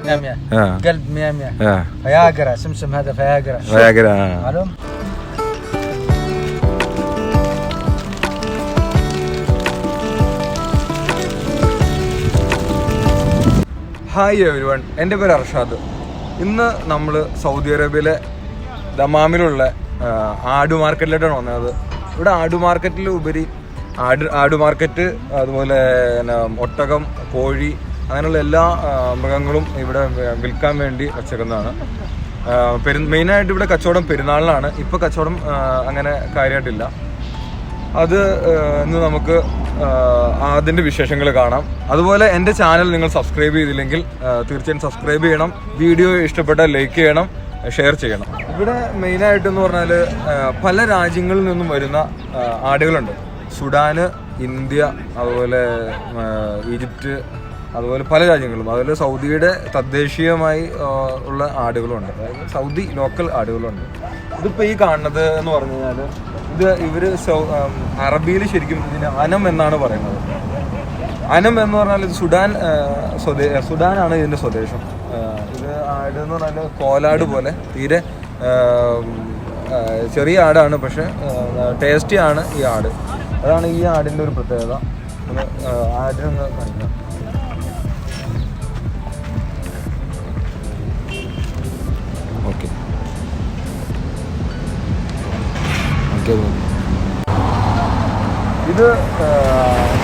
100 قلب 100 فياجرا سمسم هذا فياجرا معلوم. Hi everyone, എൻ്റെ പേര് അർഷാദ്. ഇന്ന് നമ്മൾ സൗദി അറേബ്യയിലെ ദമാമിലുള്ള ആട് മാർക്കറ്റിലോട്ടാണ് വന്നത്. ഇവിടെ ആട് മാർക്കറ്റിൽ ഉപരി ആട് മാർക്കറ്റ്, അതുപോലെ ഒട്ടകം, കോഴി, അങ്ങനെയുള്ള എല്ലാ മൃഗങ്ങളും ഇവിടെ വിൽക്കാൻ വേണ്ടി വച്ചേക്കുന്നതാണ്. മെയിനായിട്ട് ഇവിടെ കച്ചവടം പെരുന്നാളിനാണ്. ഇപ്പോൾ കച്ചവടം അങ്ങനെ കാര്യമായിട്ടില്ല. അത് ഇന്ന് നമുക്ക് അതിൻ്റെ വിശേഷങ്ങൾ കാണാം. അതുപോലെ എൻ്റെ ചാനൽ നിങ്ങൾ സബ്സ്ക്രൈബ് ചെയ്തില്ലെങ്കിൽ തീർച്ചയായും സബ്സ്ക്രൈബ് ചെയ്യണം. വീഡിയോ ഇഷ്ടപ്പെട്ടാൽ ലൈക്ക് ചെയ്യണം, ഷെയർ ചെയ്യണം. ഇവിടെ മെയിനായിട്ടെന്ന് പറഞ്ഞാൽ പല രാജ്യങ്ങളിൽ നിന്നും വരുന്ന ആടുകളുണ്ട്. സുഡാന്, ഇന്ത്യ, അതുപോലെ ഈജിപ്റ്റ്, അതുപോലെ പല രാജ്യങ്ങളും, അതുപോലെ സൗദിയുടെ തദ്ദേശീയമായി ഉള്ള ആടുകളുണ്ട്. അതായത് സൗദി ലോക്കൽ ആടുകളുണ്ട്. ഇതിപ്പോൾ ഈ കാണുന്നത് എന്ന് പറഞ്ഞു കഴിഞ്ഞാൽ ഇവർ അറബിയിൽ ശരിക്കും ഇതിന് അനം എന്നാണ് പറയുന്നത്. അനം എന്ന് പറഞ്ഞാൽ ഇത് സുഡാനാണ് ഇതിൻ്റെ സ്വദേശം. ഇത് ആട് എന്ന് പറഞ്ഞാൽ കോലാട് പോലെ തീരെ ചെറിയ ആടാണ്, പക്ഷെ ടേസ്റ്റി ആണ് ഈ ആട്. അതാണ് ഈ ആടിൻ്റെ ഒരു പ്രത്യേകത. ആടിനൊന്ന് കാണിക്കാം. ഓക്കെ, ഇത്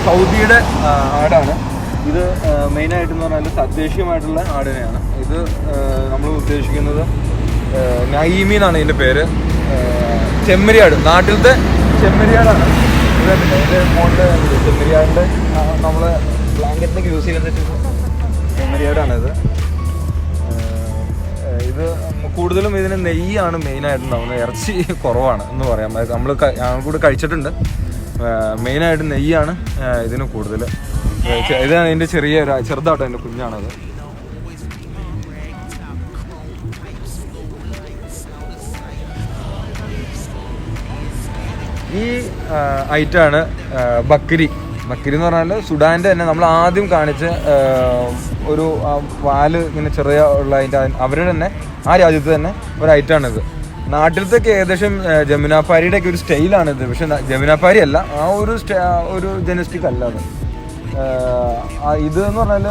സൗദിയുടെ ആടാണ്. ഇത് മെയിനായിട്ടെന്ന് പറഞ്ഞാൽ തദ്ദേശീയമായിട്ടുള്ള ആടിനെയാണ്. ഇത് നമ്മൾ ഉദ്ദേശിക്കുന്നത് നഈമി എന്നാണ് ഇതിൻ്റെ പേര്. ചെമ്മരിയാട്, നാട്ടിലത്തെ ചെമ്മരിയാടാണ്. ഇതിൻ്റെ മുകളിൽ ചെമ്മരിയാടിൻ്റെ നമ്മൾ ബ്ലാങ്കറ്റിനൊക്കെ യൂസ് ചെയ്യുന്ന ചെമ്മരിയാടാണിത്. ഇത് കൂടുതലും ഇതിന് നെയ്യാണ് മെയിനായിട്ടുണ്ടാവുന്നത്. ഇറച്ചി കുറവാണ് എന്ന് പറയാം. നമ്മൾ കൂടെ കഴിച്ചിട്ടുണ്ട്. മെയിനായിട്ട് നെയ്യാണ് ഇതിന് കൂടുതൽ. ഇതാണ് ഇതിൻ്റെ ചെറുതാട്ടോ, എൻ്റെ കുഞ്ഞാണത്. ഈ ഐറ്റാണ് ബക്കരി. ബക്കരി എന്ന് പറഞ്ഞാൽ സുഡാൻ്റെ തന്നെ നമ്മൾ ആദ്യം കാണിച്ച ഒരു പാല് ഇങ്ങനെ ചെറിയ ഉള്ള അതിൻ്റെ അവരുടെ തന്നെ ആ രാജ്യത്ത് തന്നെ ഒരു ഐറ്റാണിത്. നാട്ടിലത്തൊക്കെ ഏകദേശം ജമുനാപ്പാരിയുടെ ഒക്കെ ഒരു സ്റ്റൈലാണിത്. പക്ഷെ ജമുനാപ്പാരി അല്ല, ആ ഒരു ജനസ്റ്റിക് അല്ല അത്. ഇത് എന്ന് പറഞ്ഞാൽ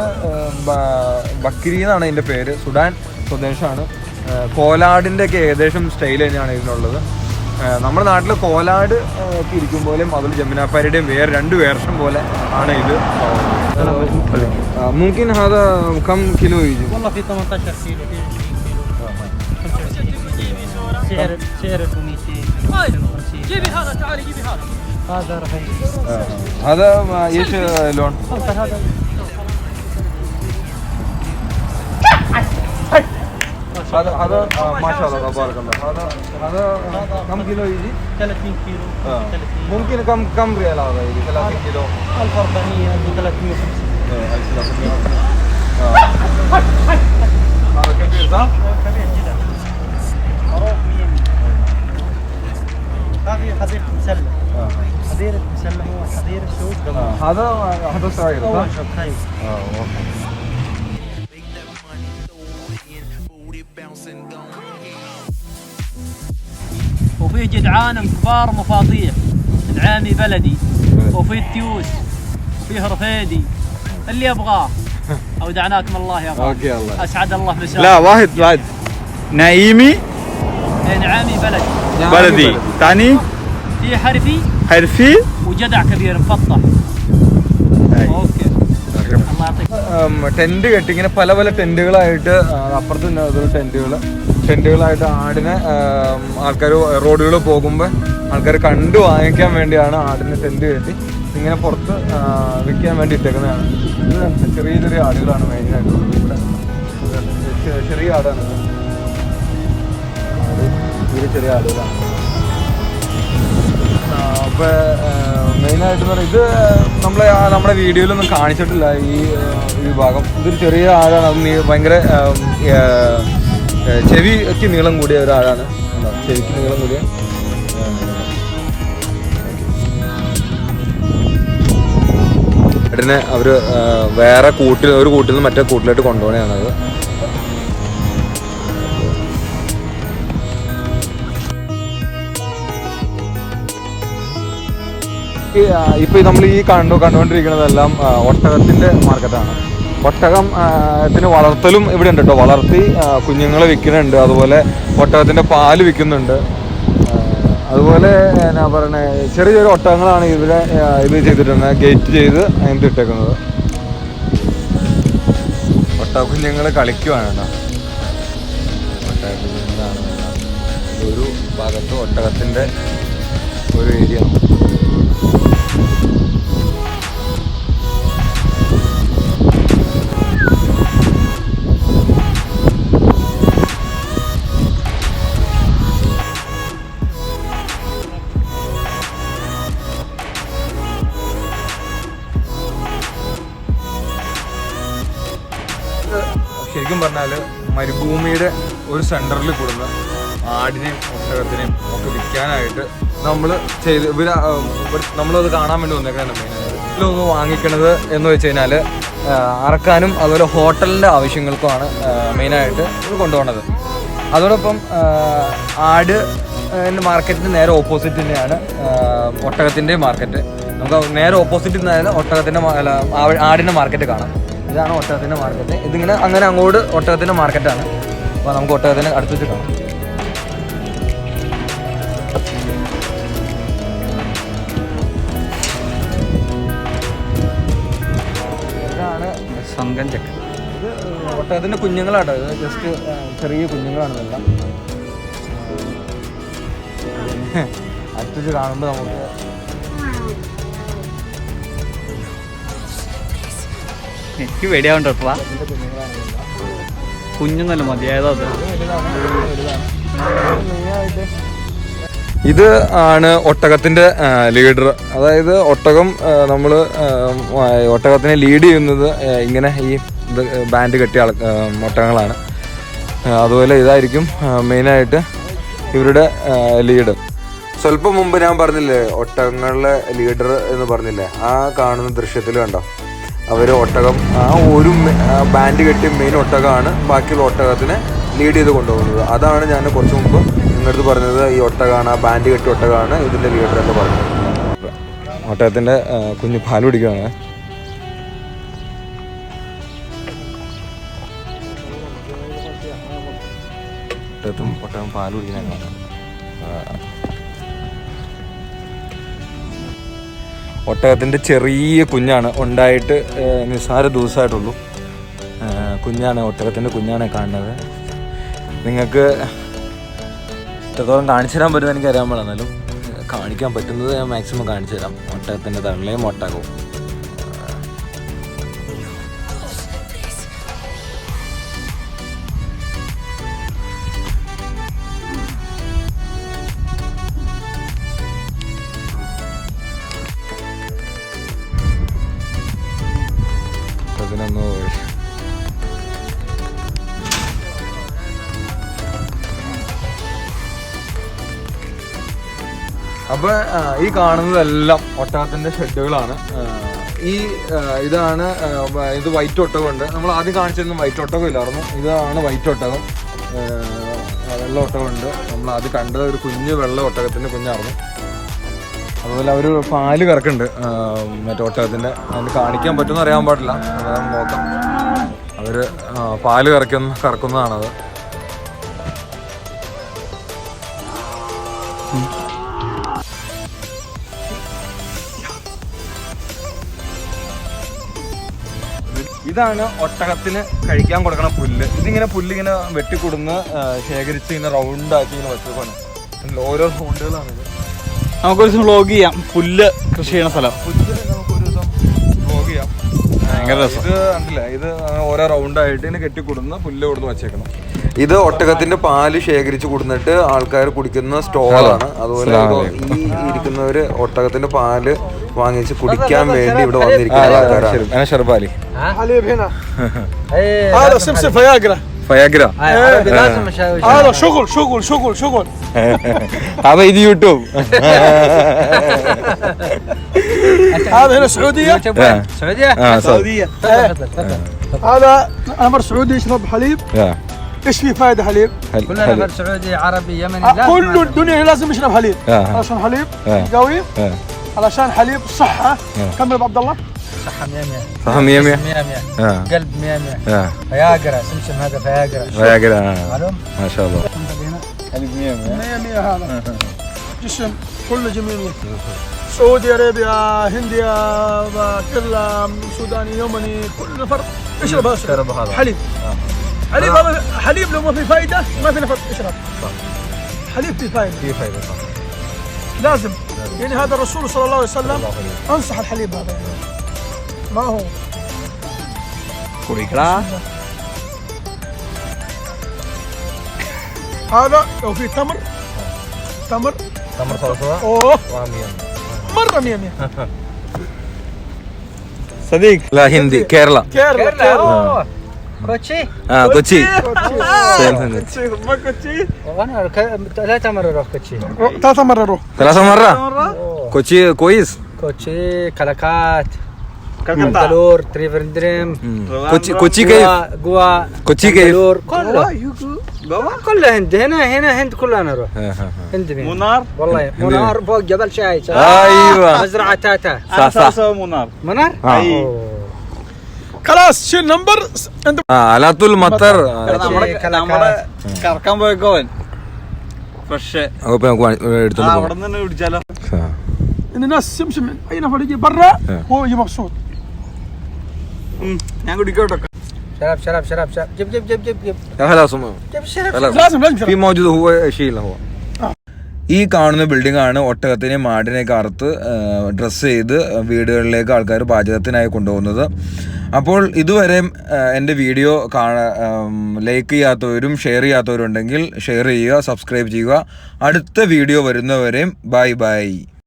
ബക്കരി എന്നാണ് ഇതിൻ്റെ പേര്. സുഡാൻ സ്വദേശമാണ്. കോലാടിൻ്റെ ഒക്കെ ഏകദേശം സ്റ്റൈൽ തന്നെയാണ് ഇതിനുള്ളത്. നമ്മുടെ നാട്ടിൽ കോലാട് ഒക്കെ ഇരിക്കും പോലെയും അതിൽ ജമുനാപ്പാരിയുടെയും വേറെ 2 വേർഷൻ പോലെ ആണ് ഇത്. ممكن هذا كم كيلو يجي؟ والله في 18 كيلو، في 20 سعره 200. جيبي هذا، تعالي جيبي هذا رخيص. هذا ايش لون؟ هذا ما شاء الله تبارك الله. هذا كم كيلو يجي؟ 30 كيلو. 30 ممكن كم ريال هذا يجي 30 كيلو؟ 1400 1350. 1350. هذا كبير صح؟ كبير جدا. خروف 100. هذه حظيرة مسلم. حظيرة مسلم هو حظيرة سوق. هذا صغير صح؟ أول شوط خير. اوكي. وفي جدعان كبار مفاضيح، نعامي بلدي، وفي التيوس، وفيه رفيدي، اللي يبغاه. اودعناكم الله يا غالي. اوكي الله. اسعد الله مساك. لا واحد نعيمي نعامي بلدي ثاني في حرفي وجدع كبير مفطح. اوكي الله يعطيك. ടെന്റ് കെട്ടി ഇങ്ങനെ പല ടെന്റുകളായിട്ട് അപ്പുറത്ത് ടെന്റുകളായിട്ട് ആടിനെ ആൾക്കാർ റോഡുകളിൽ പോകുമ്പോൾ ആൾക്കാർ കണ്ടു വാങ്ങിക്കാൻ വേണ്ടിയാണ് ആടിനെ ടെന്റ് കെട്ടി ഇങ്ങനെ പുറത്ത് വിൽക്കാൻ വേണ്ടി ഇട്ടേക്കുന്നതാണ്. ചെറിയ ആടുകളാണ് മെയിനായിട്ട് ഇവിടെ. ചെറിയ ആടാണ്, ചെറിയ ആടുകളാണ്. അപ്പോൾ മെയിനായിട്ട് പറഞ്ഞാൽ ഇത് നമ്മുടെ വീഡിയോയിലൊന്നും കാണിച്ചിട്ടില്ല ഈ ഭാഗം. ഇതൊരു ചെറിയ ആടാണ്. അത് ഭയങ്കര ചെവിക്ക് നീളം കൂടിയ ഒരു ആടാണ്. ചെവിക്ക് നീളം കൂടിയ ആടിനെ അവർ വേറെ ഒരു കൂട്ടിൽ നിന്ന് മറ്റേ കൂട്ടിലോട്ട് കൊണ്ടുപോകണതാണത്. ഇപ്പോൾ നമ്മൾ ഈ കണ്ടുകൊണ്ടിരിക്കുന്നതെല്ലാം ഒട്ടകത്തിൻ്റെ മാർക്കറ്റാണ്. ഒട്ടകത്തിന് വളർത്തലും ഇവിടെ ഉണ്ട് കേട്ടോ. വളർത്തി കുഞ്ഞുങ്ങളെ വിൽക്കുന്നുണ്ട്. അതുപോലെ ഒട്ടകത്തിൻ്റെ പാല് വിൽക്കുന്നുണ്ട്. അതുപോലെ എന്നാ പറയുന്നത്, ചെറിയ ചെറിയ ഒട്ടകങ്ങളാണ് ഇവിടെ ഇത് ചെയ്തിട്ടുണ്ട്, ഗേറ്റ് ചെയ്ത് അതിന് ഇട്ടേക്കുന്നത്. ഒട്ടക കുഞ്ഞുങ്ങൾ കളിക്കുവാണ് കേട്ടോ. ഒട്ടക കുഞ്ഞുങ്ങളാണ് ഒരു ഭാഗത്ത് ഒട്ടകത്തിൻ്റെ ഒരു ഏരിയ. ശരിക്കും പറഞ്ഞാൽ മരുഭൂമിയുടെ ഒരു സെൻറ്ററിൽ കൂടുന്ന ആടിനെയും ഒട്ടകത്തിനെയും ഒക്കെ വിൽക്കാനായിട്ട് നമ്മൾ നമ്മളത് കാണാൻ വേണ്ടി വന്നേക്കാണ് മെയിനായിട്ട്. ഇതിലൊന്ന് വാങ്ങിക്കണത് എന്ന് വെച്ച് കഴിഞ്ഞാൽ അറക്കാനും അതുപോലെ ഹോട്ടലിൻ്റെ ആവശ്യങ്ങൾക്കുമാണ് മെയിനായിട്ട് ഇത് കൊണ്ടുപോകുന്നത്. അതോടൊപ്പം ആട് മാർക്കറ്റിന് നേരെ ഓപ്പോസിറ്റ് തന്നെയാണ് ഒട്ടകത്തിൻ്റെ മാർക്കറ്റ്. നമുക്ക് നേരെ ഓപ്പോസിറ്റ് നിന്നായാലും ഒട്ടകത്തിൻ്റെ ആടിൻ്റെ മാർക്കറ്റ് കാണാം. ഇതാണ് ഒട്ടകത്തിൻ്റെ മാർക്കറ്റ്. ഇതിങ്ങനെ അങ്ങനെ അങ്ങോട്ട് ഒട്ടകത്തിൻ്റെ മാർക്കറ്റാണ്. അപ്പോൾ നമുക്ക് ഒട്ടകത്തിനെ അടുത്ത് വെച്ച് കാണാം. ഇതാണ് സംഘം ചക്ക. ഇത് ഒട്ടകത്തിൻ്റെ കുഞ്ഞുങ്ങളാട്ടോ. ഇത് ജസ്റ്റ് ചെറിയ കുഞ്ഞുങ്ങളാണ് ഇതെല്ലാം. അടുത്ത് വെച്ച് കാണുമ്പോൾ നമുക്ക് എനിക്ക് പേടിയാവണ്ടോ കുഞ്ഞൊന്നല്ല മതിയായതോ. ഇത് ആണ് ഒട്ടകത്തിൻ്റെ ലീഡർ. അതായത് ഒട്ടകം നമ്മൾ ഒട്ടകത്തിനെ ലീഡ് ചെയ്യുന്നത് ഇങ്ങനെ ഈ ബാൻഡ് കെട്ടിയ ഒട്ടകങ്ങളാണ്. അതുപോലെ ഇതായിരിക്കും മെയിനായിട്ട് ഇവരുടെ ലീഡ്. സ്വല്പം മുമ്പ് ഞാൻ പറഞ്ഞില്ലേ ഒട്ടകങ്ങളുടെ ലീഡർ എന്ന് പറഞ്ഞില്ലേ, ആ കാണുന്ന ദൃശ്യത്തിൽ കണ്ടോ അവർ ഒട്ടകം ഒരു ബാൻഡ് കെട്ടിയ മെയിൻ ഒട്ടകമാണ് ബാക്കിയുള്ള ഒട്ടകത്തിനെ ലീഡ് ചെയ്ത് കൊണ്ടുപോകുന്നത്. അതാണ് ഞാൻ കുറച്ച് മുമ്പ് നിങ്ങളടുത്ത് പറഞ്ഞത്. ഈ ഒട്ടകമാണ്, ആ ബാൻഡ് കെട്ടിയ ഒട്ടകമാണ് ഇതിൻ്റെ ലീഡർ എന്ന് പറഞ്ഞത്. ഒട്ടകത്തിൻ്റെ കുഞ്ഞ് പാൽ കുടിക്കുകയാണ്. ഒട്ടകം പാൽ കുടിക്കുന്നതാണ്. ഒട്ടകത്തിൻ്റെ ചെറിയ കുഞ്ഞാണ്, ഉണ്ടായിട്ട് നിസ്സാര ദിവസമായിട്ടുള്ളൂ. കുഞ്ഞാണ്, ഒട്ടകത്തിൻ്റെ കുഞ്ഞാണ് കാണുന്നത്. നിങ്ങൾക്ക് എത്രത്തോളം കാണിച്ചു തരാൻ പറ്റുമെന്ന് എനിക്ക് അറിയാൻ പാടില്ല, എന്നാലും കാണിക്കാൻ പറ്റുന്നത് ഞാൻ മാക്സിമം കാണിച്ചു തരാം. ഒട്ടകത്തിൻ്റെ തള്ളയും ഒട്ടകവും. അപ്പോൾ ഈ കാണുന്നതെല്ലാം ഒട്ടകത്തിൻ്റെ ഷെഡുകളാണ്. ഇതാണ് ഇത് വൈറ്റ് ഒട്ടകമുണ്ട്. നമ്മൾ ആദ്യം കാണിച്ചിരുന്ന വൈറ്റ് ഒട്ടകം ഇല്ലായിരുന്നു. ഇതാണ് വൈറ്റ് ഒട്ടകം. വെള്ള ഒട്ടകമുണ്ട്. നമ്മൾ ആദ്യം കണ്ടത് ഒരു കുഞ്ഞ് വെള്ള ഒട്ടകത്തിൻ്റെ കുഞ്ഞായിരുന്നു. അതുപോലെ അവർ പാല് കറക്കുന്നുണ്ട് മറ്റേ ഒട്ടകത്തിൻ്റെ. അതിന് കാണിക്കാൻ പറ്റുമെന്ന് അറിയാൻ പാടില്ല, അതാണ് നോക്കാം. അവർ പാല് കറക്കുന്നതാണത്. ഇതാണ് ഒട്ടകത്തിന് കഴിക്കാൻ കൊടുക്കണ പുല്ല്. ഇതിങ്ങനെ പുല്ലിങ്ങനെ വെട്ടിക്കൊടുന്ന് ശേഖരിച്ച് ഇങ്ങനെ റൗണ്ടാക്കി ഇങ്ങനെ വെച്ചേക്കാണ്. ഓരോ റൗണ്ടുകളാണിത്. നമുക്കൊരു ദിവസം വ്ലോഗ് ചെയ്യാം. പുല്ല് കൃഷി ചെയ്യുന്ന സ്ഥലം നമുക്കൊരു ദിവസം വ്ലോഗ് ചെയ്യാം. ഇത് കണ്ടില്ല, ഇത് ഓരോ റൗണ്ടായിട്ട് ഇങ്ങനെ കെട്ടിക്കൊടുന്ന് പുല്ല് കൊടുന്ന് വെച്ചേക്കണം. ഇത് ഒട്ടകത്തിന്റെ പാല് ശേഖരിച്ച് കൊടുത്തിട്ട് ആൾക്കാർ കുടിക്കുന്ന സ്റ്റോളാണ്. അതുപോലെ ഈ ഇരിക്കുന്നവര് ഒട്ടകത്തിന്റെ പാല് വാങ്ങിച്ച് കുടിക്കാൻ വേണ്ടി ഇവിടെ വന്നിരിക്കുന്ന ആൾക്കാരാണ്. فياجرا هذا شغل شغل شغل شغل هذا يدي يوتيوب هذا هنا سعودية سعودية سعودية هذا نفر سعودي يشرب حليب ايش في فائدة حليب كلنا نفر سعودي عربي يمني كل الدنيا لازم يشرب حليب عشان حليب قوي علشان حليب صحة. كمل ابو عبد الله. صحة 100 صح 100 100 100 قلب 100 فياجرا سمسم هذا فياجرا فياجرا معلوم ما شاء الله. حليب 100 100 هذا جسم كله جميل. سعودي ارابيا هنديا كلها سوداني يمني كل فرق اشرب هذا حليب. حليب هذا حليب لو ما في فايده ما في نفط اشرب. حليب في فايده صح. لازم يعني هذا الرسول صلى الله عليه وسلم انصح الحليب هذا يعني. ما هو കുടിക്കടാ. هذا لو في تمر صلصه اوه مره 100 സദീഖ്. لا هندي كيرلا كيرلا كوتشي كوتشي ما كوتشي وانا 3 مرة اروح كوتشي 3 مرة اروح 3 مرة كوتشي كويس كوتشي كلاكات കൽക്കത്ത. كالور تريفندريم كوتشي كيف قوا كوتشي كيف كالور كله هند هنا هند كلها نروح هند مين മൂന്നാർ. والله منار فوق جبل شاي ايوه مزرعة تاتا صح صح. മൂന്നാർ. منار خلاص شيل نمبر انت على طول مطر നമ്മുടെ കറക്കാൻ പോയക്കോവൻ ഫ്രഷ്. എടുത്തോണ്ട് അവിടെ നിന്ന് തന്നെ കുടിച്ചാലോ. ان الناس سمسم اي نفر يجي برا هو يجي مبسوط. ഞാൻ കുടിക്കോട്ടോ. شراب جيب خلاص جيب الشراب لازم في موجود هو شيء هو. ഈ കാണുന്ന ബിൽഡിംഗ് ആണ് ഒട്ടകത്തിനെ മാടിനെയൊക്കെ അറുത്ത് ഡ്രസ്സ് ചെയ്ത് വീടുകളിലേക്ക് ആൾക്കാർ പാചകത്തിനായി കൊണ്ടുപോകുന്നത്. അപ്പോൾ ഇതുവരെ എൻ്റെ വീഡിയോ ലൈക്ക് ചെയ്യാത്തവരും ഷെയർ ചെയ്യാത്തവരും ഉണ്ടെങ്കിൽ ഷെയർ ചെയ്യുക, സബ്സ്ക്രൈബ് ചെയ്യുക. അടുത്ത വീഡിയോ വരുന്നവരെയും ബൈ.